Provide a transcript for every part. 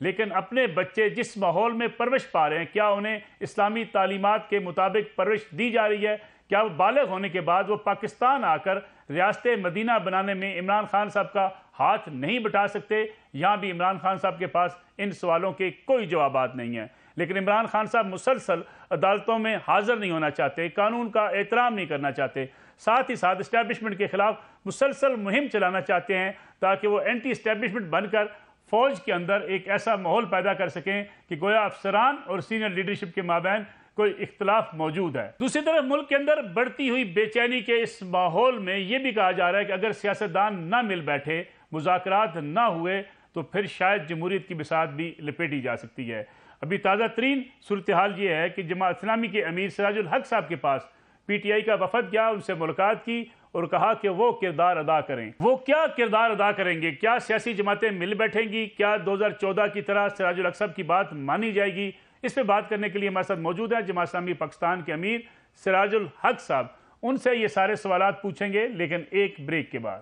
لیکن اپنے بچے جس ماحول میں پرورش پا رہے ہیں، کیا انہیں اسلامی تعلیمات کے مطابق پرورش دی جا رہی ہے؟ کیا وہ بالغ ہونے کے بعد وہ پاکستان آ کر ریاست مدینہ بنانے میں عمران خان صاحب کا ہاتھ نہیں بٹا سکتے؟ یہاں بھی عمران خان صاحب کے پاس ان سوالوں کے کوئی جوابات نہیں ہیں۔ لیکن عمران خان صاحب مسلسل عدالتوں میں حاضر نہیں ہونا چاہتے، قانون کا احترام نہیں کرنا چاہتے، ساتھ ہی ساتھ اسٹیبلشمنٹ کے خلاف مسلسل مہم چلانا چاہتے ہیں تاکہ وہ اینٹی اسٹیبلشمنٹ بن کر فوج کے اندر ایک ایسا ماحول پیدا کر سکیں کہ گویا افسران اور سینئر لیڈرشپ کے مابین کوئی اختلاف موجود ہے۔ دوسری طرف ملک کے اندر بڑھتی ہوئی بے چینی کے اس ماحول میں یہ بھی کہا جا رہا ہے کہ اگر سیاستدان نہ مل بیٹھے، مذاکرات نہ ہوئے، تو پھر شاید جمہوریت کی بساط بھی لپیٹی جا سکتی ہے۔ ابھی تازہ ترین صورتحال یہ ہے کہ جماعت اسلامی کے امیر سراج الحق صاحب کے پاس پی ٹی آئی کا وفد گیا، ان سے ملاقات کی اور کہا کہ وہ کردار ادا کریں۔ وہ کیا کردار ادا کریں گے؟ کیا سیاسی جماعتیں مل بیٹھیں گی؟ کیا 2014 کی طرح سراج الحق صاحب کی بات مانی جائے گی؟ اس پہ بات کرنے کے لیے ہمارے ساتھ موجود ہے جماعت اسلامی پاکستان کے امیر سراج الحق صاحب۔ ان سے یہ سارے سوالات پوچھیں گے، لیکن ایک بریک کے بعد۔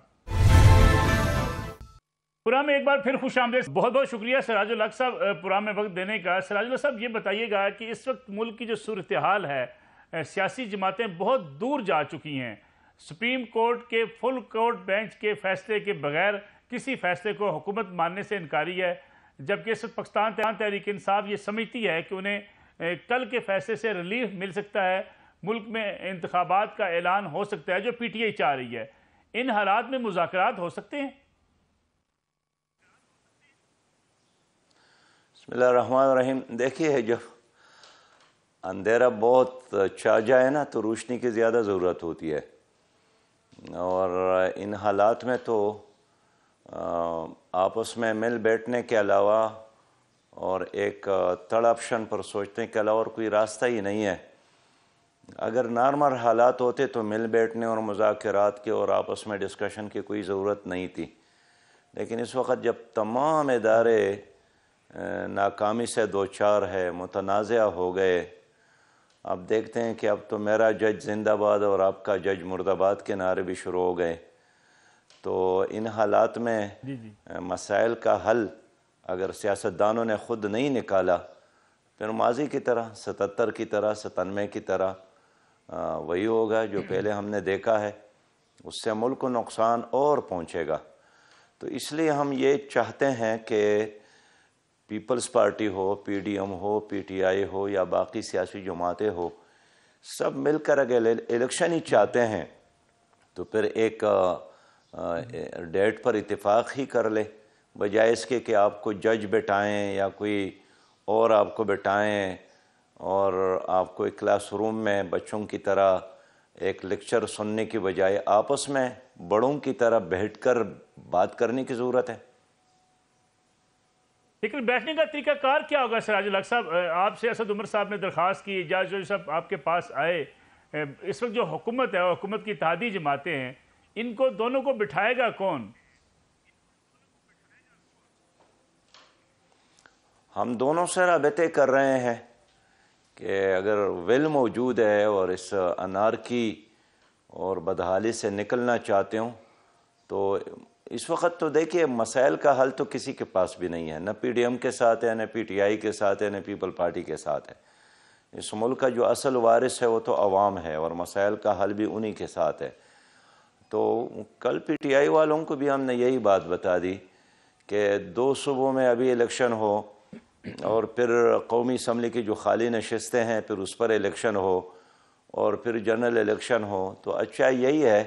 پروگرام میں ایک بار پھر خوش آمدید۔ بہت بہت شکریہ سراج الحق صاحب پروگرام میں وقت دینے کا۔ سراج الحق صاحب یہ بتائیے گا کہ اس وقت ملک کی جو صورتحال ہے، سیاسی جماعتیں بہت دور جا چکی ہیں۔ سپریم کورٹ کے فل کورٹ بینچ کے فیصلے کے بغیر کسی فیصلے کو حکومت ماننے سے انکاری ہے، جبکہ اس وقت پاکستان تحریک انصاف یہ سمجھتی ہے کہ انہیں کل کے فیصلے سے ریلیف مل سکتا ہے، ملک میں انتخابات کا اعلان ہو سکتا ہے جو پی ٹی آئی چاہ رہی ہے۔ ان حالات میں مذاکرات ہو سکتے ہیں؟ بسم اللہ الرحمن الرحیم۔ دیکھیے، جب اندھیرا بہت چھا جائے نا تو روشنی کی زیادہ ضرورت ہوتی ہے، اور ان حالات میں تو آپس میں مل بیٹھنے کے علاوہ اور ایک تھرڈ آپشن پر سوچنے کے علاوہ اور کوئی راستہ ہی نہیں ہے۔ اگر نارمل حالات ہوتے تو مل بیٹھنے اور مذاکرات کے اور آپس میں ڈسکشن کی کوئی ضرورت نہیں تھی، لیکن اس وقت جب تمام ادارے ناکامی سے دوچار ہے، متنازع ہو گئے، آپ دیکھتے ہیں کہ اب تو میرا جج زندہ باد اور آپ کا جج مرد آباد کے نعرے بھی شروع ہو گئے۔ تو ان حالات میں مسائل کا حل اگر سیاستدانوں نے خود نہیں نکالا، پھر ماضی کی طرح 77 کی طرح 97 کی طرح وہی ہوگا جو پہلے ہم نے دیکھا ہے، اس سے ملک کو نقصان اور پہنچے گا۔ تو اس لیے ہم یہ چاہتے ہیں کہ پیپلز پارٹی ہو، پی ڈی ایم ہو، پی ٹی آئی ہو یا باقی سیاسی جماعتیں ہو، سب مل کر اگر الیکشن ہی چاہتے ہیں تو پھر ایک ڈیٹ پر اتفاق ہی کر لے، بجائے اس کے کہ آپ کو جج بٹھائیں یا کوئی اور آپ کو بٹھائیں اور آپ کو ایک کلاس روم میں بچوں کی طرح ایک لیکچر سننے کی بجائے آپس میں بڑوں کی طرح بیٹھ کر بات کرنے کی ضرورت ہے۔ لیکن بیٹھنے کا طریقہ کار کیا ہوگا سراج الحق صاحب؟ آپ سے اسد عمر صاحب نے درخواست کی، اجاز جوہری صاحب آپ کے پاس آئے، اس وقت جو حکومت ہے، حکومت کی اتحادی جماعتیں ہیں، ان کو دونوں کو بٹھائے گا کون؟ ہم دونوں سے رابطے کر رہے ہیں کہ اگر ول موجود ہے اور اس انارکی اور بدحالی سے نکلنا چاہتے ہوں تو اس وقت تو دیکھیے مسائل کا حل تو کسی کے پاس بھی نہیں ہے، نہ پی ڈی ایم کے ساتھ ہے، نہ پی ٹی آئی کے ساتھ ہے، نہ پیپل پارٹی کے ساتھ ہے۔ اس ملک کا جو اصل وارث ہے وہ تو عوام ہے اور مسائل کا حل بھی انہی کے ساتھ ہے۔ تو کل پی ٹی آئی والوں کو بھی ہم نے یہی بات بتا دی کہ 2 صوبوں میں ابھی الیکشن ہو اور پھر قومی اسمبلی کی جو خالی نشستیں ہیں پھر اس پر الیکشن ہو اور پھر جنرل الیکشن ہو، تو اچھا یہی ہے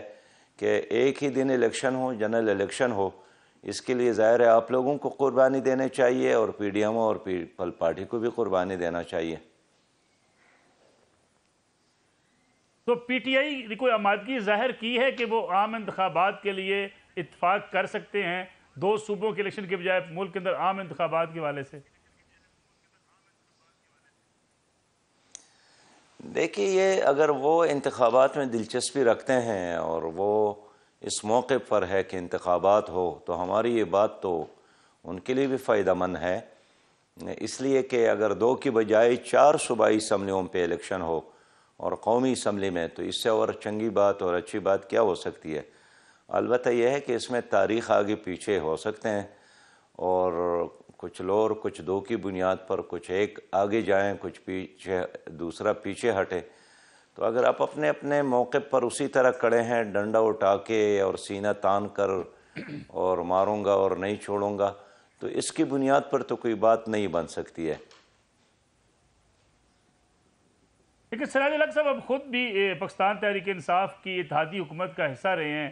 کہ ایک ہی دن الیکشن ہو، جنرل الیکشن ہو۔ اس کے لیے ظاہر ہے آپ لوگوں کو قربانی دینے چاہیے اور پی ڈی ایم اور پیپل پارٹی کو بھی قربانی دینا چاہیے۔ تو پی ٹی آئی نے کوئی آمادگی ظاہر کی ہے کہ وہ عام انتخابات کے لیے اتفاق کر سکتے ہیں 2 صوبوں کے الیکشن کے بجائے ملک کے اندر عام انتخابات کے حوالے سے؟ دیکھیے، یہ اگر وہ انتخابات میں دلچسپی رکھتے ہیں اور وہ اس موقع پر ہے کہ انتخابات ہو تو ہماری یہ بات تو ان کے لیے بھی فائدہ مند ہے، اس لیے کہ اگر 2 کی بجائے 4 صوبائی اسمبلیوں پہ الیکشن ہو اور قومی اسمبلی میں، تو اس سے اور چنگی بات اور اچھی بات کیا ہو سکتی ہے۔ البتہ یہ ہے کہ اس میں تاریخ آگے پیچھے ہو سکتے ہیں اور کچھ لو اور کچھ دو کی بنیاد پر کچھ ایک آگے جائیں، کچھ پیچھے، دوسرا پیچھے ہٹے. تو اگر آپ اپنے اپنے موقع پر اسی طرح کڑے ہیں، ڈنڈا اٹھا کے اور سینہ تان کر اور ماروں گا اور نہیں چھوڑوں گا، تو اس کی بنیاد پر تو کوئی بات نہیں بن سکتی ہے. لیکن سراج الحق صاحب اب خود بھی پاکستان تحریک انصاف کی اتحادی حکومت کا حصہ رہے ہیں.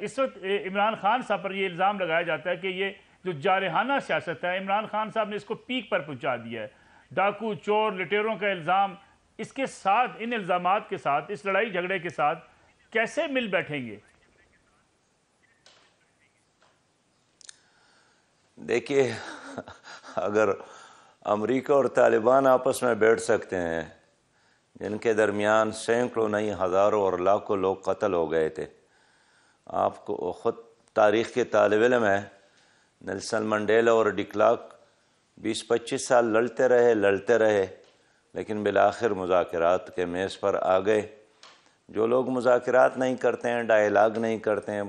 اس وقت عمران خان صاحب پر یہ الزام لگایا جاتا ہے کہ یہ جو جارحانہ سیاست ہے، عمران خان صاحب نے اس کو پیک پر پہنچا دیا ہے. ڈاکو، چور، لٹیروں کا الزام، اس کے ساتھ، ان الزامات کے ساتھ، اس لڑائی جھگڑے کے ساتھ کیسے مل بیٹھیں گے؟ دیکھیے، اگر امریکہ اور طالبان آپس میں بیٹھ سکتے ہیں، جن کے درمیان سینکڑوں نہیں ہزاروں اور لاکھوں لوگ قتل ہو گئے تھے. آپ کو خود تاریخ کے طالب علم ہیں، نیلسن منڈیلا اور ڈی کلارک 20-25 سال لڑتے رہے لیکن بالآخر مذاکرات کے میز پر آ گئے. جو لوگ مذاکرات نہیں کرتے ہیں، ڈائیلاگ نہیں کرتے ہیں،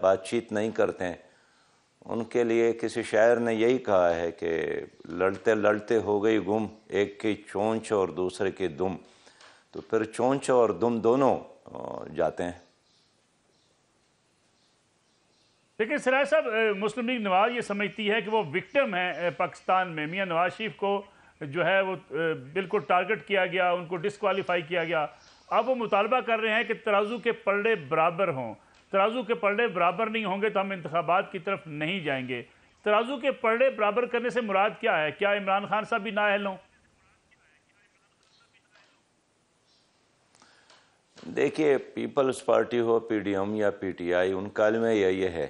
بات چیت نہیں کرتے ہیں، ان کے لیے کسی شاعر نے یہی کہا ہے کہ لڑتے لڑتے ہو گئی گم، ایک کی چونچ اور دوسرے کی دم. تو پھر چونچ اور دم دونوں جاتے ہیں. لیکن سراج صاحب، مسلم لیگ نواز یہ سمجھتی ہے کہ وہ وکٹم ہیں پاکستان میں. میاں نواز شریف کو جو ہے وہ بالکل ٹارگٹ کیا گیا، ان کو ڈسکوالیفائی کیا گیا. اب وہ مطالبہ کر رہے ہیں کہ ترازو کے پلڑے برابر ہوں. ترازو کے پلڑے برابر نہیں ہوں گے تو ہم انتخابات کی طرف نہیں جائیں گے. ترازو کے پلڑے برابر کرنے سے مراد کیا ہے؟ کیا عمران خان صاحب بھی نااہل ہوں؟ دیکھیے، پیپلز پارٹی ہو، پی ڈی ایم یا پی ٹی آئی، ان کا علم یہ ہے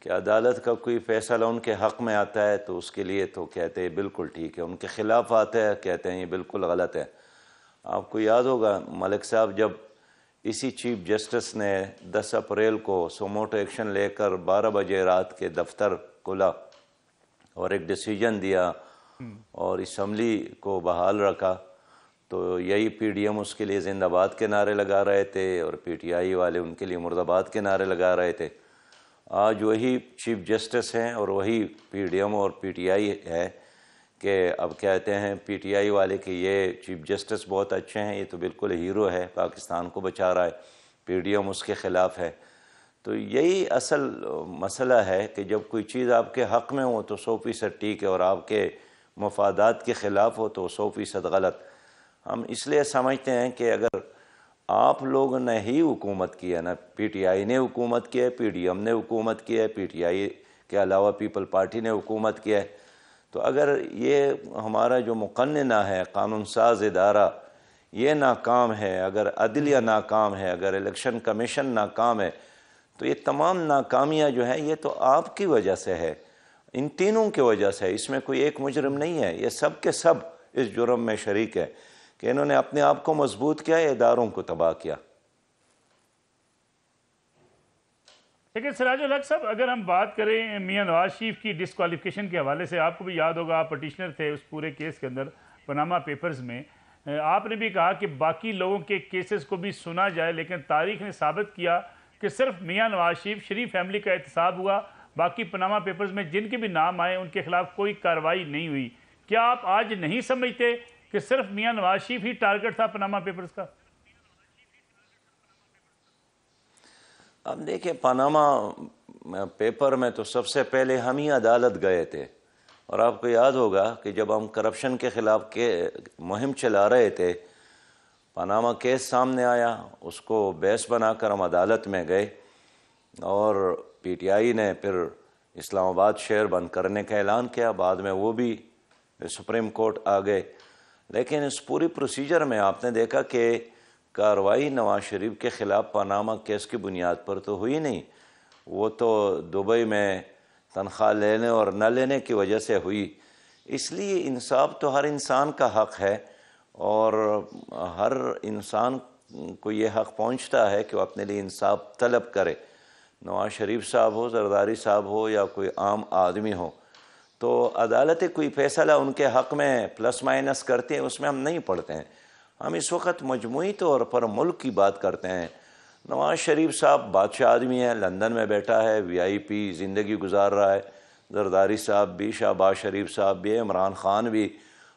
کہ عدالت کا کوئی فیصلہ ان کے حق میں آتا ہے تو اس کے لیے تو کہتے ہیں بالکل ٹھیک ہے، ان کے خلاف آتا ہے کہتے ہیں یہ بالکل غلط ہے. آپ کو یاد ہوگا ملک صاحب جب اسی چیف جسٹس نے 10 اپریل کو سوموٹو ایکشن لے کر 12 بجے رات کے دفتر کھولا اور ایک ڈیسیجن دیا اور اسمبلی کو بحال رکھا، تو یہی پی ڈی ایم اس کے لیے زندہ باد کے نعرے لگا رہے تھے اور پی ٹی آئی والے ان کے لیے مرد آباد کے نعرے لگا رہے تھے. آج وہی چیف جسٹس ہیں اور وہی پی ڈی ایم اور پی ٹی آئی ہے کہ اب کہتے ہیں پی ٹی آئی والے کہ یہ چیف جسٹس بہت اچھے ہیں، یہ تو بالکل ہیرو ہے، پاکستان کو بچا رہا ہے. پی ڈی ایم اس کے خلاف ہے. تو یہی اصل مسئلہ ہے کہ جب کوئی چیز آپ کے حق میں ہو تو 100% ٹھیک ہے اور آپ کے مفادات کے خلاف ہو تو 100% غلط. ہم اس لیے سمجھتے ہیں کہ اگر آپ لوگوں نے ہی حکومت کی ہے، نا پی ٹی آئی نے حکومت کی ہے، پی ڈی ایم نے حکومت کی ہے، پی ٹی آئی کے علاوہ پیپل پارٹی نے حکومت کی ہے، تو اگر یہ ہمارا جو مقننہ ہے، قانون ساز ادارہ، یہ ناکام ہے، اگر عدلیہ ناکام ہے، اگر الیکشن کمیشن ناکام ہے، تو یہ تمام ناکامیاں جو ہیں یہ تو آپ کی وجہ سے ہے، ان تینوں کی وجہ سے. اس میں کوئی ایک مجرم نہیں ہے، یہ سب کے سب اس جرم میں شریک ہے کہ انہوں نے اپنے آپ کو مضبوط کیا، اداروں کو تباہ کیا. لیکن سراج الحق صاحب، اگر ہم بات کریں میاں نواز شریف کی ڈسکوالیفیکیشن کے حوالے سے، آپ کو بھی یاد ہوگا آپ پٹیشنر تھے اس پورے کیس کے اندر، پاناما پیپرز میں. آپ نے بھی کہا کہ باقی لوگوں کے کیسز کو بھی سنا جائے، لیکن تاریخ نے ثابت کیا کہ صرف میاں نواز شریف فیملی کا احتساب ہوا. باقی پاناما پیپرز میں جن کے بھی نام آئے ان کے خلاف کوئی کارروائی نہیں ہوئی. کیا آپ آج نہیں سمجھتے کہ صرف میاں نواز شریف ہی ٹارگٹ تھا پاناما پیپرز کا؟ اب دیکھیں، پاناما پیپر میں تو سب سے پہلے ہم ہی عدالت گئے تھے، اور آپ کو یاد ہوگا کہ جب ہم کرپشن کے خلاف مہم چلا رہے تھے، پاناما کیس سامنے آیا، اس کو بیس بنا کر ہم عدالت میں گئے اور پی ٹی آئی نے پھر اسلام آباد شہر بند کرنے کا اعلان کیا. بعد میں وہ بھی سپریم کورٹ آ گئے. لیکن اس پوری پروسیجر میں آپ نے دیکھا کہ کارروائی نواز شریف کے خلاف پاناما کیس کی بنیاد پر تو ہوئی نہیں، وہ تو دبئی میں تنخواہ لینے اور نہ لینے کی وجہ سے ہوئی. اس لیے انصاف تو ہر انسان کا حق ہے اور ہر انسان کو یہ حق پہنچتا ہے کہ وہ اپنے لیے انصاف طلب کرے. نواز شریف صاحب ہو، زرداری صاحب ہو یا کوئی عام آدمی ہو، تو عدالتیں کوئی فیصلہ ان کے حق میں پلس مائنس کرتے ہیں، اس میں ہم نہیں پڑھتے ہیں. ہم اس وقت مجموعی طور پر ملک کی بات کرتے ہیں. نواز شریف صاحب بادشاہ آدمی ہے، لندن میں بیٹھا ہے، وی آئی پی زندگی گزار رہا ہے، زرداری صاحب بھی، شہباز شریف صاحب بھی، عمران خان بھی،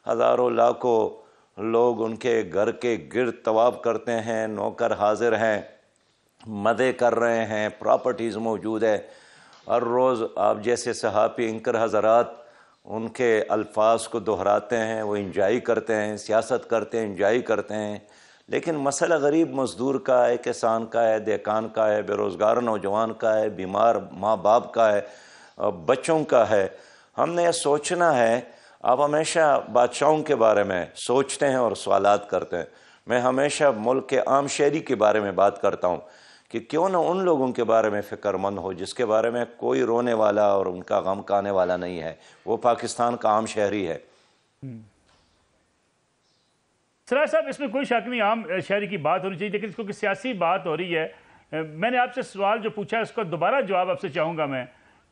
ہزاروں لاکھوں لوگ ان کے گھر کے گرد طواف کرتے ہیں، نوکر حاضر ہیں، مدعے کر رہے ہیں، پراپرٹیز موجود ہے۔ ہر روز آپ جیسے صحافی اینکر حضرات ان کے الفاظ کو دہراتے ہیں، وہ انجوائے کرتے ہیں، سیاست کرتے ہیں، انجوائے کرتے ہیں، لیکن مسئلہ غریب مزدور کا ہے، کسان کا ہے، دیکان کا ہے، بے روزگار نوجوان کا ہے، بیمار ماں باپ کا ہے، بچوں کا ہے۔ ہم نے یہ سوچنا ہے۔ آپ ہمیشہ بادشاہوں کے بارے میں سوچتے ہیں اور سوالات کرتے ہیں، میں ہمیشہ ملک کے عام شہری کے بارے میں بات کرتا ہوں کہ کیوں نہ ان لوگوں کے بارے میں فکر مند ہو جس کے بارے میں کوئی رونے والا اور ان کا غم کانے والا نہیں ہے، وہ پاکستان کا عام شہری ہے۔ سراج صاحب، اس میں کوئی شک نہیں عام شہری کی بات ہونی چاہیے، لیکن کیونکہ سیاسی بات ہو رہی ہے، میں نے آپ سے سوال جو پوچھا ہے اس کا دوبارہ جواب آپ سے چاہوں گا میں،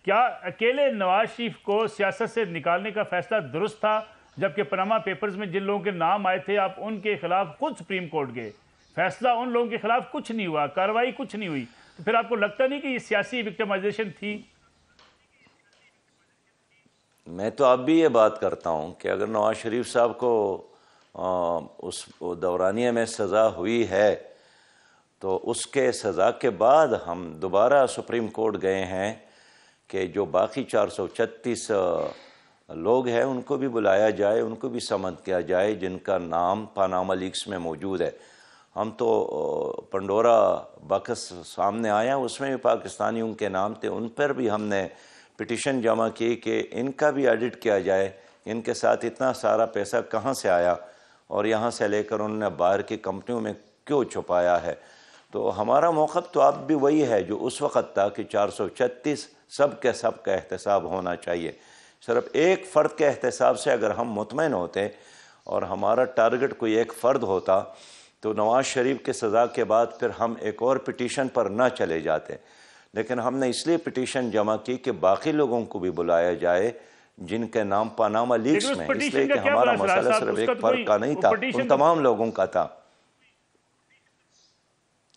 کیا اکیلے نواز شریف کو سیاست سے نکالنے کا فیصلہ درست تھا، جبکہ پاناما پیپرز میں جن لوگوں کے نام آئے تھے آپ ان کے خلاف خود سپریم کورٹ گئے، فیصلہ ان لوگوں کے خلاف کچھ نہیں ہوا، کارروائی کچھ نہیں ہوئی، تو پھر آپ کو لگتا نہیں کہ یہ سیاسی وکٹمائزیشن تھی؟ میں تو اب بھی یہ بات کرتا ہوں کہ اگر نواز شریف صاحب کو اس دورانیے میں سزا ہوئی ہے تو اس کے سزا کے بعد ہم دوبارہ سپریم کورٹ گئے ہیں کہ جو باقی 436 لوگ ہیں ان کو بھی بلایا جائے، ان کو بھی سمن کیا جائے جن کا نام پاناما لیکس میں موجود ہے۔ ہم تو پنڈورا باکس سامنے آیا، اس میں بھی پاکستانیوں کے نام تھے، ان پر بھی ہم نے پٹیشن جمع کی کہ ان کا بھی ایڈٹ کیا جائے، ان کے ساتھ اتنا سارا پیسہ کہاں سے آیا اور یہاں سے لے کر انہوں نے باہر کی کمپنیوں میں کیوں چھپایا ہے۔ تو ہمارا موقف تو اب بھی وہی ہے جو اس وقت تھا کہ 436 سب کا احتساب ہونا چاہیے۔ صرف ایک فرد کے احتساب سے اگر ہم مطمئن ہوتے اور ہمارا ٹارگٹ کوئی ایک فرد ہوتا تو نواز شریف کے سزا کے بعد پھر ہم ایک اور پٹیشن پر نہ چلے جاتے، لیکن ہم نے اس لیے پٹیشن جمع کی کہ باقی لوگوں کو بھی بلایا جائے جن کے نام پاناما لیکس میں، اس لیے کہ ہمارا مسئلہ صرف ایک فرد کا نہیں تھا، ان تمام لوگوں کا تھا۔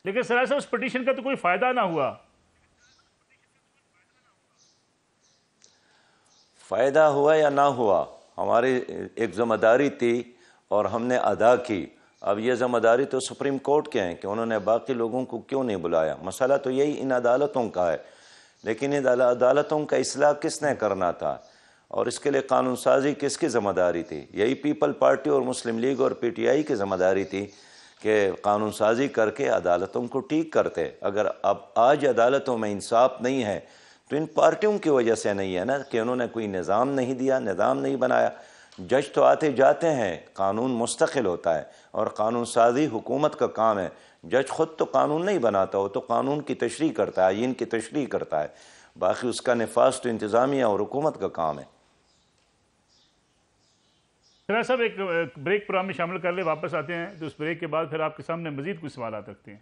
لیکن سراج صاحب اس پٹیشن کا تو کوئی فائدہ نہ ہوا۔ فائدہ ہوا یا نہ ہوا، ہماری ایک ذمہ داری تھی اور ہم نے ادا کی۔ اب یہ ذمہ داری تو سپریم کورٹ کے ہیں کہ انہوں نے باقی لوگوں کو کیوں نہیں بلایا۔ مسئلہ تو یہی ان عدالتوں کا ہے، لیکن ان عدالتوں کا اصلاح کس نے کرنا تھا اور اس کے لیے قانون سازی کس کی ذمہ داری تھی؟ یہی پیپل پارٹی اور مسلم لیگ اور پی ٹی آئی کی ذمہ داری تھی کہ قانون سازی کر کے عدالتوں کو ٹھیک کرتے۔ اگر اب آج عدالتوں میں انصاف نہیں ہے تو ان پارٹیوں کی وجہ سے نہیں ہے نا، کہ انہوں نے کوئی نظام نہیں دیا، نظام نہیں بنایا۔ جج تو آتے جاتے ہیں، قانون مستقل ہوتا ہے اور قانون سازی حکومت کا کام ہے۔ جج خود تو قانون نہیں بناتا، وہ تو قانون کی تشریح کرتا ہے، آئین کی تشریح کرتا ہے، باقی اس کا نفاذ تو انتظامیہ اور حکومت کا کام ہے۔ سراج صاحب ایک بریک پروگرام میں شامل کر لے، واپس آتے ہیں تو اس بریک کے بعد پھر آپ کے سامنے مزید کچھ سوالات رکھتے ہیں۔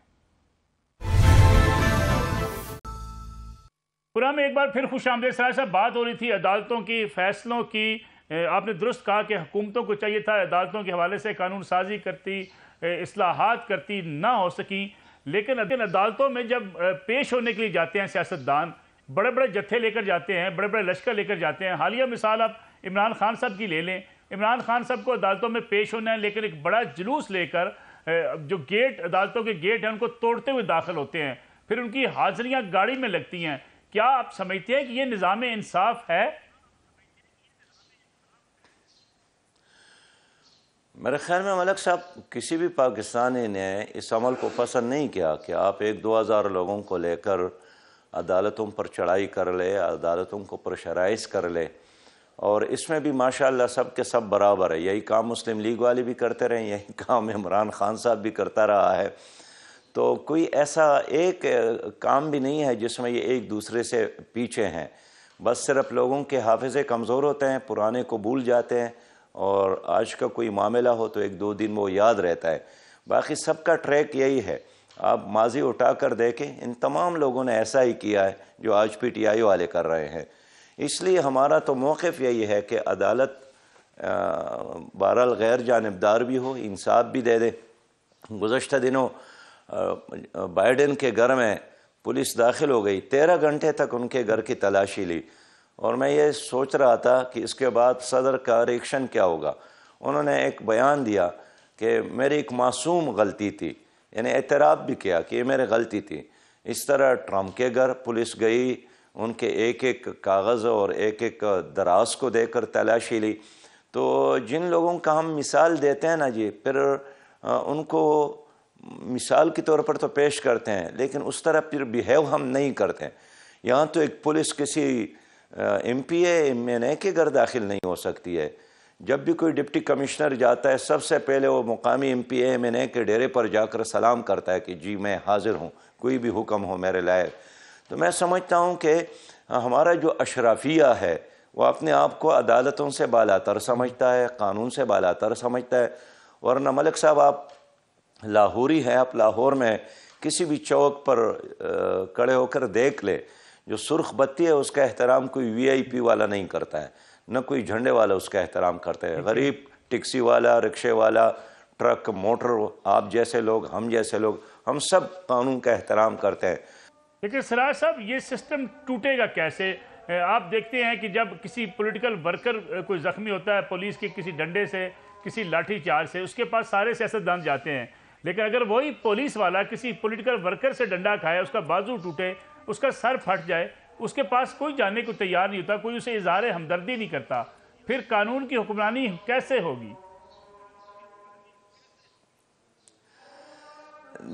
پروگرام میں ایک بار پھر خوش آمدید۔ سراج صاحب، بات ہو رہی تھی عدالتوں کی، فیصلوں کی۔ آپ نے درست کہا کہ حکومتوں کو چاہیے تھا عدالتوں کے حوالے سے قانون سازی کرتی، اصلاحات کرتی، نہ ہو سکیں، لیکن عدالتوں میں جب پیش ہونے کے لیے جاتے ہیں سیاستدان، بڑے بڑے جتھے لے کر جاتے ہیں، بڑے بڑے لشکر لے کر جاتے ہیں۔ حالیہ مثال آپ عمران خان صاحب کی لے لیں، عمران خان صاحب کو عدالتوں میں پیش ہونا ہے، لیکن ایک بڑا جلوس لے کر جو گیٹ، عدالتوں کے گیٹ ہیں ان کو توڑتے ہوئے داخل ہوتے ہیں، پھر ان کی حاضریاں گاڑی میں لگتی ہیں۔ کیا آپ سمجھتے ہیں کہ یہ نظام انصاف ہے؟ میرے خیال میں ملک صاحب کسی بھی پاکستانی نے اس عمل کو پسند نہیں کیا کہ آپ 1-2 ہزار لوگوں کو لے کر عدالتوں پر چڑھائی کر لے، عدالتوں کو پریشرائز کر لے، اور اس میں بھی ماشاءاللہ سب کے سب برابر ہے۔ یہی کام مسلم لیگ والے بھی کرتے رہے، یہی کام عمران خان صاحب بھی کرتا رہا ہے۔ تو کوئی ایسا ایک کام بھی نہیں ہے جس میں یہ ایک دوسرے سے پیچھے ہیں، بس صرف لوگوں کے حافظے کمزور ہوتے ہیں، پرانے کو بھول جاتے ہیں، اور آج کا کوئی معاملہ ہو تو 1-2 دن وہ یاد رہتا ہے۔ باقی سب کا ٹریک یہی ہے، آپ ماضی اٹھا کر دیکھیں، ان تمام لوگوں نے ایسا ہی کیا ہے جو آج پی ٹی آئی والے کر رہے ہیں۔ اس لیے ہمارا تو موقف یہی ہے کہ عدالت بہرحال غیر جانبدار بھی ہو، انصاف بھی دے دے۔ گزشتہ دنوں بائیڈن کے گھر میں پولیس داخل ہو گئی، 13 گھنٹے تک ان کے گھر کی تلاشی لی، اور میں یہ سوچ رہا تھا کہ اس کے بعد صدر کا ریئیکشن کیا ہوگا۔ انہوں نے ایک بیان دیا کہ میری ایک معصوم غلطی تھی، یعنی اعتراف بھی کیا کہ یہ میری غلطی تھی۔ اس طرح ٹرمپ کے گھر پولیس گئی، ان کے ایک ایک کاغذ اور ایک ایک دراز کو دے کر تلاشی لی۔ تو جن لوگوں کا ہم مثال دیتے ہیں نا جی، پھر ان کو مثال کے طور پر تو پیش کرتے ہیں، لیکن اس طرح پھر بیہیو ہم نہیں کرتے ہیں۔ یہاں تو ایک پولیس کسی ایم پی ایم این اے کے گھر داخل نہیں ہو سکتی ہے۔ جب بھی کوئی ڈپٹی کمشنر جاتا ہے، سب سے پہلے وہ مقامی ایم پی ایم این اے کے ڈیرے پر جا کر سلام کرتا ہے کہ جی میں حاضر ہوں، کوئی بھی حکم ہو میرے لائق۔ تو میں سمجھتا ہوں کہ ہمارا جو اشرافیہ ہے وہ اپنے آپ کو عدالتوں سے بالاتر سمجھتا ہے، قانون سے بالاتر سمجھتا ہے۔ ورنہ ملک صاحب آپ لاہوری ہیں، آپ لاہور میں کسی بھی چوک پر کھڑے ہو کر دیکھ لے، جو سرخ بتی ہے اس کا احترام کوئی وی آئی پی والا نہیں کرتا ہے، نہ کوئی جھنڈے والا اس کا احترام کرتا ہے۔ غریب ٹیکسی والا، رکشے والا، ٹرک، موٹر، آپ جیسے لوگ، ہم جیسے لوگ، ہم سب قانون کا احترام کرتے ہیں۔ لیکن سراج صاحب یہ سسٹم ٹوٹے گا کیسے؟ آپ دیکھتے ہیں کہ جب کسی پولیٹیکل ورکر کوئی زخمی ہوتا ہے پولیس کے کسی ڈنڈے سے، کسی لاٹھی چارج سے، اس کے پاس سارے سیاستدان جاتے ہیں، لیکن اگر وہی پولیس والا کسی پولیٹیکل ورکر سے ڈنڈا کھائے، اس کا بازو ٹوٹے، اس کا سر پھٹ جائے، اس کے پاس کوئی جانے کو تیار نہیں ہوتا، کوئی اسے اظہار ہمدردی نہیں کرتا، پھر قانون کی حکمرانی کیسے ہوگی؟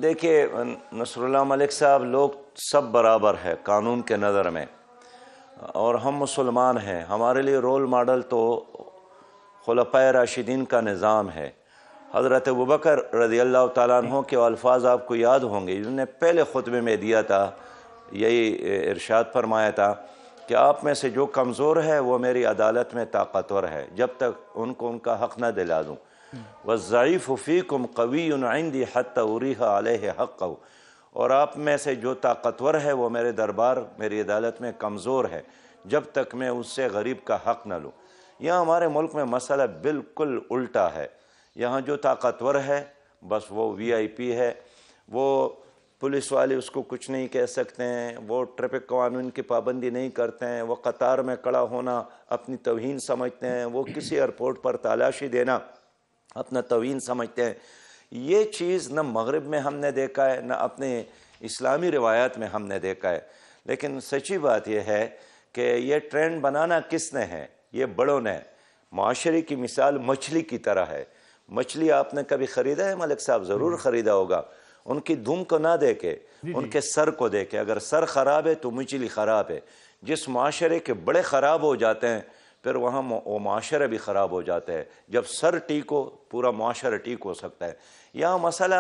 دیکھیے نصر اللہ ملک صاحب، لوگ سب برابر ہے قانون کے نظر میں، اور ہم مسلمان ہیں۔ ہمارے لیے رول ماڈل تو خلفائے راشدین کا نظام ہے۔ حضرت ابوبکر رضی اللہ تعالیٰ عنہ کے الفاظ آپ کو یاد ہوں گے، جنہوں نے پہلے خطبے میں دیا تھا، یہی ارشاد فرمایا تھا کہ آپ میں سے جو کمزور ہے وہ میری عدالت میں طاقتور ہے، جب تک ان کو ان کا حق نہ دلا دوں۔ وَالضَّعِيفُ فِيكُمْ قَوِيٌّ عِنْدِي حَتَّى أُرِيهَ عَلَيْهِ حَقَّهُ، اور آپ میں سے جو طاقتور ہے وہ میرے دربار، میری عدالت میں کمزور ہے، جب تک میں اس سے غریب کا حق نہ لوں۔ یہاں ہمارے ملک میں مسئلہ بالکل الٹا ہے۔ یہاں جو طاقتور ہے بس وہ وی آئی پی ہے، وہ پولیس والے اس کو کچھ نہیں کہہ سکتے ہیں، وہ ٹریفک قوانین کی پابندی نہیں کرتے ہیں، وہ قطار میں کھڑا ہونا اپنی توہین سمجھتے ہیں، وہ کسی ایئرپورٹ پر تلاشی دینا اپنا توہین سمجھتے ہیں۔ یہ چیز نہ مغرب میں ہم نے دیکھا ہے، نہ اپنے اسلامی روایات میں ہم نے دیکھا ہے۔ لیکن سچی بات یہ ہے کہ یہ ٹرینڈ بنانا کس نے ہے؟ یہ بڑوں نے۔ معاشرے کی مثال مچھلی کی طرح ہے۔ مچھلی آپ نے کبھی خریدا ہے ملک صاحب؟ ضرور خریدا ہوگا۔ ان کی دم کو نہ دیکھے، ان کے سر کو دیکھے۔ اگر سر خراب ہے تو مچھلی خراب ہے۔ جس معاشرے کے بڑے خراب ہو جاتے ہیں پھر وہاں وہ معاشرہ بھی خراب ہو جاتا ہے۔ جب سر ٹھیک ہو پورا معاشرہ ٹھیک ہو سکتا ہے۔ یہاں مسئلہ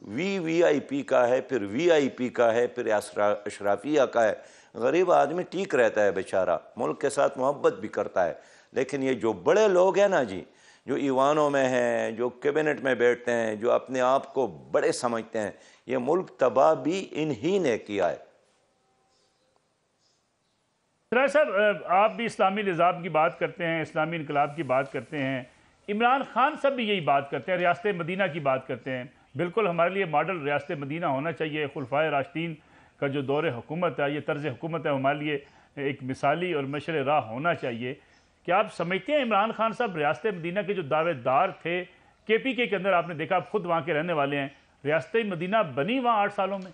وی آئی پی کا ہے، پھر وی آئی پی کا ہے، پھر اشرافیہ کا ہے۔ غریب آدمی ٹھیک رہتا ہے بیچارہ، ملک کے ساتھ محبت بھی کرتا ہے، لیکن یہ جو بڑے لوگ ہیں نا جی، جو ایوانوں میں ہیں، جو کیبنٹ میں بیٹھتے ہیں، جو اپنے آپ کو بڑے سمجھتے ہیں، یہ ملک تباہ بھی انہی نے کیا ہے۔ سراج صاحب، آپ بھی اسلامی نظام کی بات کرتے ہیں، اسلامی انقلاب کی بات کرتے ہیں، عمران خان صاحب بھی یہی بات کرتے ہیں، ریاست مدینہ کی بات کرتے ہیں۔ بالکل ہمارے لیے ماڈل ریاست مدینہ ہونا چاہیے۔ خلفائے راشدین کا جو دور حکومت ہے، یہ طرز حکومت ہے، ہمارے لیے ایک مثالی اور مشر راہ ہونا چاہیے۔ کیا آپ سمجھتے ہیں عمران خان صاحب ریاست مدینہ کے جو دعوے دار تھے، کے پی کے اندر آپ نے دیکھا، آپ خود وہاں کے رہنے والے ہیں، ریاست مدینہ بنی وہاں 8 سالوں میں؟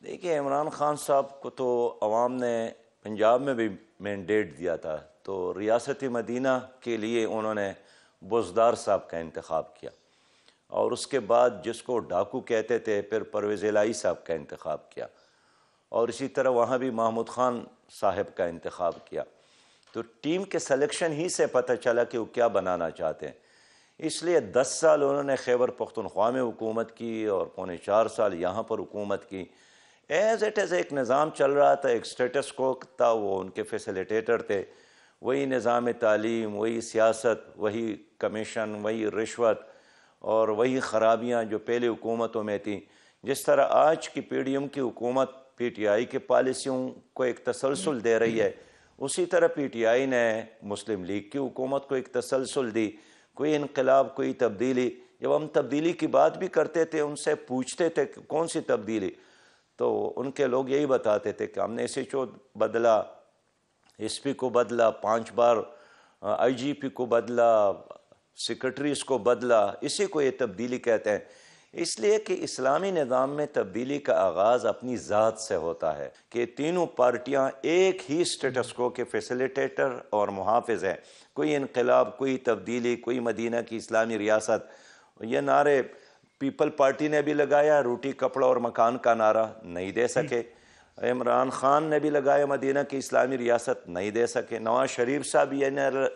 دیکھیے عمران خان صاحب کو تو عوام نے پنجاب میں بھی مینڈیٹ دیا تھا، تو ریاست مدینہ کے لیے انہوں نے بزدار صاحب کا انتخاب کیا، اور اس کے بعد جس کو ڈاکو کہتے تھے پھر پرویز الہی صاحب کا انتخاب کیا، اور اسی طرح وہاں بھی محمود خان صاحب کا انتخاب کیا۔ تو ٹیم کے سلیکشن ہی سے پتہ چلا کہ وہ کیا بنانا چاہتے ہیں۔ اس لیے 10 سال انہوں نے خیبر پختونخوا میں حکومت کی اور 4.25 سال یہاں پر حکومت کی۔ ایز اٹ ایز ایک نظام چل رہا تھا، ایک سٹیٹس کو تھا، وہ ان کے فیسیلیٹیٹر تھے۔ وہی نظام تعلیم، وہی سیاست، وہی کمیشن، وہی رشوت، اور وہی خرابیاں جو پہلے حکومتوں میں تھیں۔ جس طرح آج کی پی ڈی ایم کی حکومت پی ٹی آئی کی پالیسیوں کو ایک تسلسل دے رہی ہے، اسی طرح پی ٹی آئی نے مسلم لیگ کی حکومت کو ایک تسلسل دی۔ کوئی انقلاب، کوئی تبدیلی، جب ہم تبدیلی کی بات بھی کرتے تھے ان سے پوچھتے تھے کہ کون سی تبدیلی، تو ان کے لوگ یہی بتاتے تھے کہ ہم نے ایس ایچ او بدلا، ایس پی کو بدلا، 5 بار آئی جی پی کو بدلا، سیکرٹریز کو بدلا، اسی کو یہ تبدیلی کہتے ہیں۔ اس لیے کہ اسلامی نظام میں تبدیلی کا آغاز اپنی ذات سے ہوتا ہے کہ تینوں پارٹیاں ایک ہی سٹیٹس کو کے فیسیلیٹیٹر اور محافظ ہیں۔ کوئی انقلاب، کوئی تبدیلی، کوئی مدینہ کی اسلامی ریاست، یہ نعرے پیپل پارٹی نے بھی لگایا، روٹی کپڑا اور مکان کا نعرہ نہیں دے سکے، عمران خان نے بھی لگایا مدینہ کی اسلامی ریاست، نہیں دے سکے، نواز شریف صاحب یہ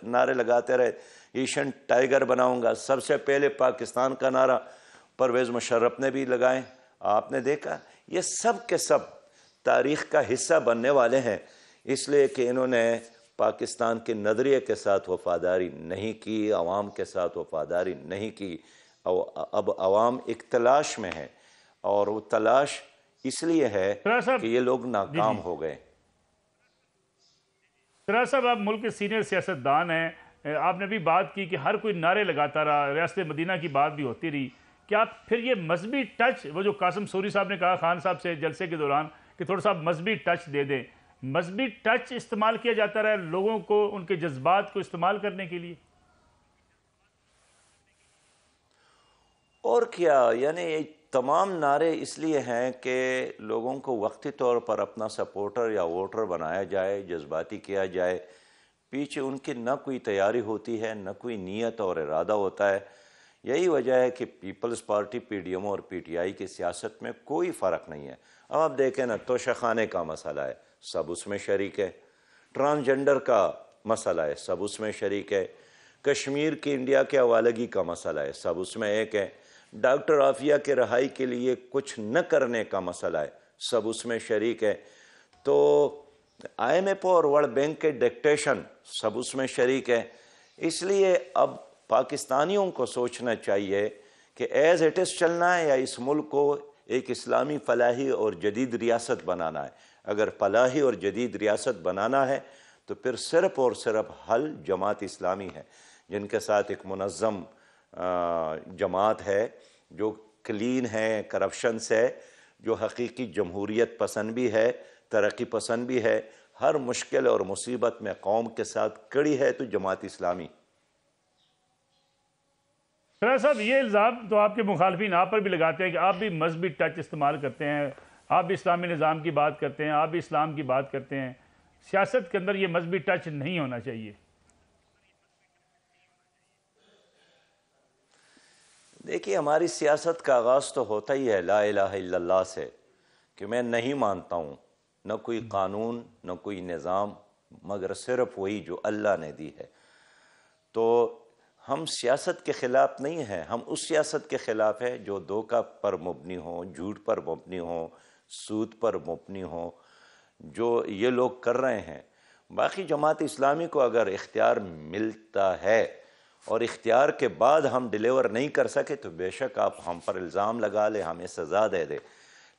نعرے لگاتے رہے ایشین ٹائیگر بناؤں گا، سب سے پہلے پاکستان کا نعرہ پرویز مشرف نے بھی لگائے۔ آپ نے دیکھا یہ سب کے سب تاریخ کا حصہ بننے والے ہیں، اس لیے کہ انہوں نے پاکستان کے نظریے کے ساتھ وفاداری نہیں کی، عوام کے ساتھ وفاداری نہیں کی۔ اب عوام ایک تلاش میں ہے، اور وہ تلاش اس لیے ہے کہ یہ لوگ ناکام ہو گئے۔ سراج صاحب، آپ ملک کے سینئر سیاستدان ہیں، آپ نے بھی بات کی کہ ہر کوئی نعرے لگاتا رہا، ریاست مدینہ کی بات بھی ہوتی رہی، کیا پھر یہ مذہبی ٹچ، وہ جو قاسم سوری صاحب نے کہا خان صاحب سے جلسے کے دوران کہ تھوڑا سا مذہبی ٹچ دے دیں، مذہبی ٹچ استعمال کیا جاتا رہا لوگوں کو ان کے جذبات کو استعمال کرنے کے لیے؟ اور کیا، یعنی یہ تمام نعرے اس لیے ہیں کہ لوگوں کو وقتی طور پر اپنا سپورٹر یا ووٹر بنایا جائے، جذباتی کیا جائے، پیچھے ان کی نہ کوئی تیاری ہوتی ہے، نہ کوئی نیت اور ارادہ ہوتا ہے۔ یہی وجہ ہے کہ Peoples Party, P D M اور پی ٹی آئی کی سیاست میں کوئی فرق نہیں ہے۔ اب آپ دیکھیں نا، توشہ خانے کا مسئلہ ہے، سب اس میں شریک ہے، ٹرانسجنڈر کا مسئلہ ہے، سب اس میں شریک ہے، کشمیر کی انڈیا کے حوالگی کا مسئلہ ہے، سب اس میں ایک ہے، ڈاکٹر عافیہ کے رہائی کے لیے کچھ نہ کرنے کا مسئلہ ہے، سب اس میں شریک ہے، تو آئی ایم ایف اور ورلڈ بینک کے ڈکٹیشن سب اس میں شریک ہے۔ اس لیے اب پاکستانیوں کو سوچنا چاہیے کہ ایز اٹ از چلنا ہے یا اس ملک کو ایک اسلامی فلاحی اور جدید ریاست بنانا ہے۔ اگر فلاحی اور جدید ریاست بنانا ہے تو پھر صرف اور صرف حل جماعت اسلامی ہے، جن کے ساتھ ایک منظم جماعت ہے جو کلین ہے، کرپشن سے، جو حقیقی جمہوریت پسند بھی ہے، ترقی پسند بھی ہے، ہر مشکل اور مصیبت میں قوم کے ساتھ کڑی ہے، تو جماعت اسلامی۔ سراج صاحب، یہ الزام تو آپ کے مخالفین آپ پر بھی لگاتے ہیں کہ آپ بھی مذہبی ٹچ استعمال کرتے ہیں، آپ بھی اسلامی نظام کی بات کرتے ہیں، آپ بھی اسلام کی بات کرتے ہیں، سیاست کے اندر یہ مذہبی ٹچ نہیں ہونا چاہیے۔ دیکھیے، ہماری سیاست کا آغاز تو ہوتا ہی ہے لا الہ الا اللہ سے، کہ میں نہیں مانتا ہوں نہ کوئی قانون، نہ کوئی نظام، مگر صرف وہی جو اللہ نے دی ہے۔ تو ہم سیاست کے خلاف نہیں ہیں، ہم اس سیاست کے خلاف ہے جو دھوکہ پر مبنی ہوں، جھوٹ پر مبنی ہوں، سود پر مبنی ہوں، جو یہ لوگ کر رہے ہیں۔ باقی جماعت اسلامی کو اگر اختیار ملتا ہے اور اختیار کے بعد ہم ڈیلیور نہیں کر سکے تو بے شک آپ ہم پر الزام لگا لیں، ہمیں سزا دے دے،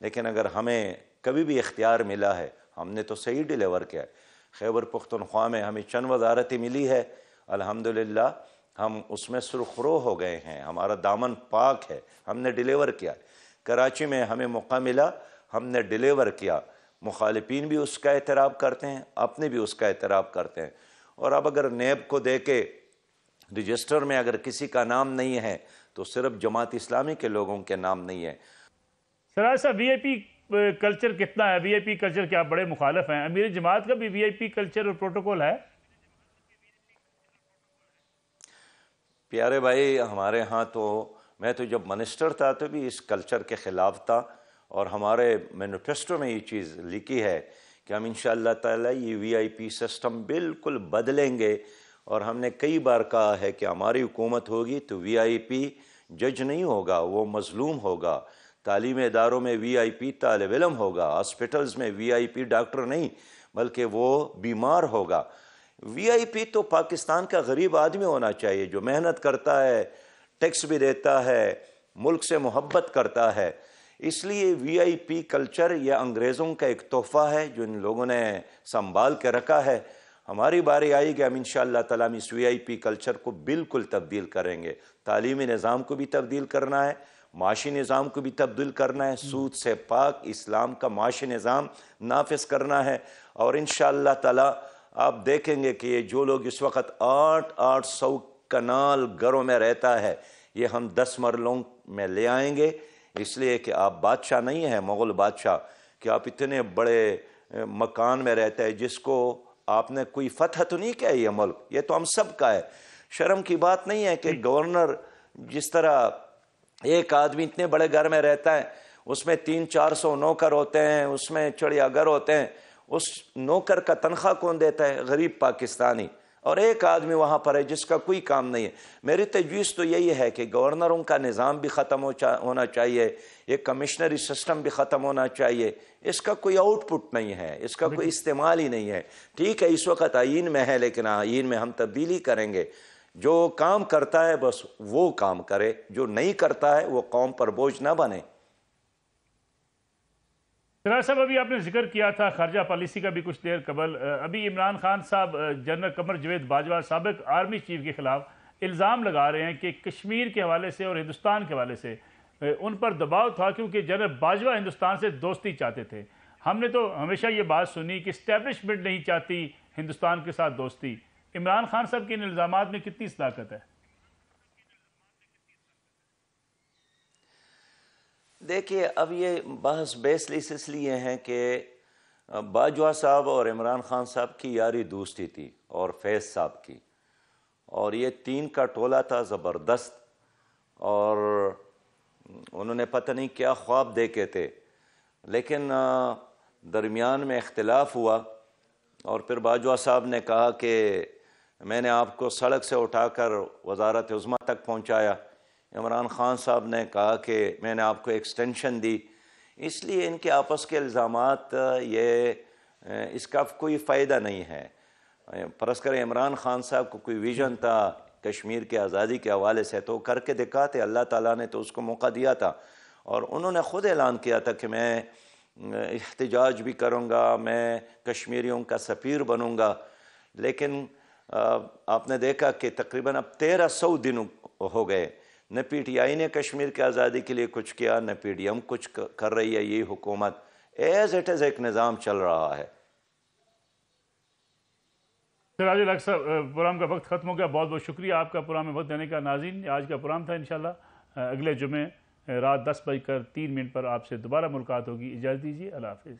لیکن اگر ہمیں کبھی بھی اختیار ملا ہے، ہم نے تو صحیح ڈیلیور کیا ہے۔ خیبر پختونخوا میں ہمیں چند وزارتیں ملی ہے، الحمدللہ ہم اس میں سرخرو ہو گئے ہیں، ہمارا دامن پاک ہے، ہم نے ڈیلیور کیا۔ کراچی میں ہمیں موقع ملا، ہم نے ڈیلیور کیا، مخالفین بھی اس کا اعتراف کرتے ہیں، اپنے بھی اس کا اعتراف کرتے ہیں۔ اور اب اگر نیب کو دے کے رجسٹر میں اگر کسی کا نام نہیں ہے تو صرف جماعت اسلامی کے لوگوں کے نام نہیں ہے۔ سراج صاحب، وی آئی پی کلچر کتنا ہے؟ وی آئی پی کلچر کے آپ بڑے مخالف ہیں، امیر جماعت کا بھی وی آئی پی کلچر اور پروٹوکول ہے؟ پیارے بھائی، ہمارے ہاں تو میں تو جب منسٹر تھا تو بھی اس کلچر کے خلاف تھا، اور ہمارے مینیفیسٹو میں یہ چیز لکھی ہے کہ ہم انشاءاللہ تعالی یہ وی آئی پی سسٹم بالکل بدلیں گے، اور ہم نے کئی بار کہا ہے کہ ہماری حکومت ہوگی تو وی آئی پی جج نہیں ہوگا، وہ مظلوم ہوگا، تعلیمی اداروں میں وی آئی پی طالب علم ہوگا، ہاسپٹلز میں وی آئی پی ڈاکٹر نہیں بلکہ وہ بیمار ہوگا۔ وی آئی پی تو پاکستان کا غریب آدمی ہونا چاہیے، جو محنت کرتا ہے، ٹیکس بھی دیتا ہے، ملک سے محبت کرتا ہے۔ اس لیے وی آئی پی کلچر یہ انگریزوں کا ایک تحفہ ہے جو ان لوگوں نے سنبھال کے رکھا ہے۔ ہماری باری آئی کہ ہم انشاءاللہ تعالیٰ اس وی آئی پی کلچر کو بالکل تبدیل کریں گے، تعلیمی نظام کو بھی تبدیل کرنا ہے، معاشی نظام کو بھی تبدیل کرنا ہے، سود سے پاک اسلام کا معاشی نظام نافذ کرنا ہے، اور انشاءاللہ تعالی آپ دیکھیں گے کہ یہ جو لوگ اس وقت 800 کنال گھروں میں رہتا ہے، یہ ہم 10 مرلوں میں لے آئیں گے، اس لیے کہ آپ بادشاہ نہیں ہیں مغل بادشاہ کہ آپ اتنے بڑے مکان میں رہتے ہیں جس کو آپ نے کوئی فتح تو نہیں کیا، یہ ملک یہ تو ہم سب کا ہے۔ شرم کی بات نہیں ہے کہ گورنر جس طرح ایک آدمی اتنے بڑے گھر میں رہتا ہے، اس میں 300-400 نوکر ہوتے ہیں، اس میں چڑیا گھر ہوتے ہیں، اس نوکر کا تنخواہ کون دیتا ہے؟ غریب پاکستانی، اور ایک آدمی وہاں پر ہے جس کا کوئی کام نہیں ہے۔ میری تجویز تو یہی ہے کہ گورنروں کا نظام بھی ختم ہونا چاہیے، یہ کمشنری سسٹم بھی ختم ہونا چاہیے، اس کا کوئی آؤٹ پٹ نہیں ہے، اس کا کوئی استعمال ہی نہیں ہے۔ ٹھیک ہے اس وقت آئین میں ہے، لیکن آئین میں ہم تبدیلی کریں گے، جو کام کرتا ہے بس وہ کام کرے، جو نہیں کرتا ہے وہ قوم پر بوجھ نہ بنے۔ سراج صاحب، ابھی آپ نے ذکر کیا تھا خارجہ پالیسی کا بھی کچھ دیر قبل، ابھی عمران خان صاحب جنرل قمر جاوید باجوہ سابق آرمی چیف کے خلاف الزام لگا رہے ہیں کہ کشمیر کے حوالے سے اور ہندوستان کے حوالے سے ان پر دباؤ تھا کیونکہ جنرل باجوہ ہندوستان سے دوستی چاہتے تھے۔ ہم نے تو ہمیشہ یہ بات سنی کہ اسٹیبلشمنٹ نہیں چاہتی ہندوستان کے ساتھ دوستی۔ عمران خان صاحب کے ان الزامات میں کتنی صداقت ہے؟ دیکھیے اب یہ بحث بیسلیس اس لیے ہیں کہ باجوہ صاحب اور عمران خان صاحب کی یاری دوستی تھی، اور فیض صاحب کی، اور یہ تین کا ٹولہ تھا زبردست، اور انہوں نے پتہ نہیں کیا خواب دیکھے تھے، لیکن درمیان میں اختلاف ہوا، اور پھر باجوہ صاحب نے کہا کہ میں نے آپ کو سڑک سے اٹھا کر وزارت عظمیٰ تک پہنچایا، عمران خان صاحب نے کہا کہ میں نے آپ کو ایکسٹینشن دی، اس لیے ان کے آپس کے الزامات اس کا کوئی فائدہ نہیں ہے۔ فرض کریں عمران خان صاحب کو کوئی ویژن تھا کشمیر کے آزادی کے حوالے سے تو کر کے دکھاتے، اللہ تعالیٰ نے تو اس کو موقع دیا تھا، اور انہوں نے خود اعلان کیا تھا کہ میں احتجاج بھی کروں گا، میں کشمیریوں کا سفیر بنوں گا، لیکن آپ نے دیکھا کہ تقریباً اب 1300 دن ہو گئے، نہ پی ٹی آئی نے کشمیر کی آزادی کے لیے کچھ کیا، نہ پی ڈی ایم کچھ کر رہی ہے، یہ حکومت ایز اٹ از ایک نظام چل رہا ہے۔ سراج الحق صاحب، پروگرام کا وقت ختم ہو گیا، بہت بہت شکریہ آپ کا پروگرام میں وقت دینے کا۔ ناظرین، آج کا پروگرام تھا، انشاءاللہ اگلے جمعے رات 10:03 پر آپ سے دوبارہ ملاقات ہوگی۔ اجازت دیجیے، اللہ حافظ۔